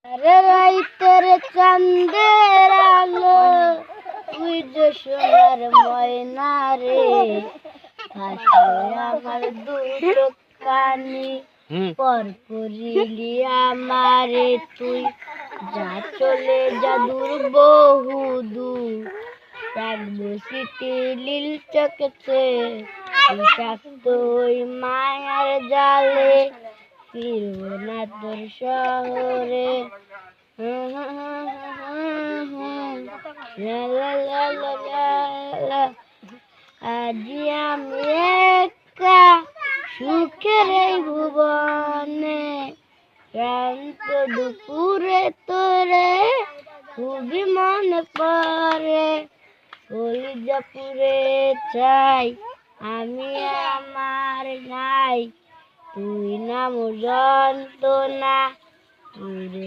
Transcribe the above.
আরে রাইতের চাঁদের আলো তুই যে সোনার ময়না রে, ভাসলে আমার দুটো কানি পর করিলি আমারে তুই, যা চলে যা দূর বহু দূর, রাখবো স্মৃতি লীল চোখেতে, বিষাক্ত ওই মায়ার জালে ফিরবো না তোর শহরে। আজি আমি একা সুখের এই ভুবনে, ক্লান্ত দুপুরে তোরে খুবই মনে পড়ে, কলিজা পুড়ে চাই আমি আমার নাই, তুই নাম যন্ত্রণা তুই রে।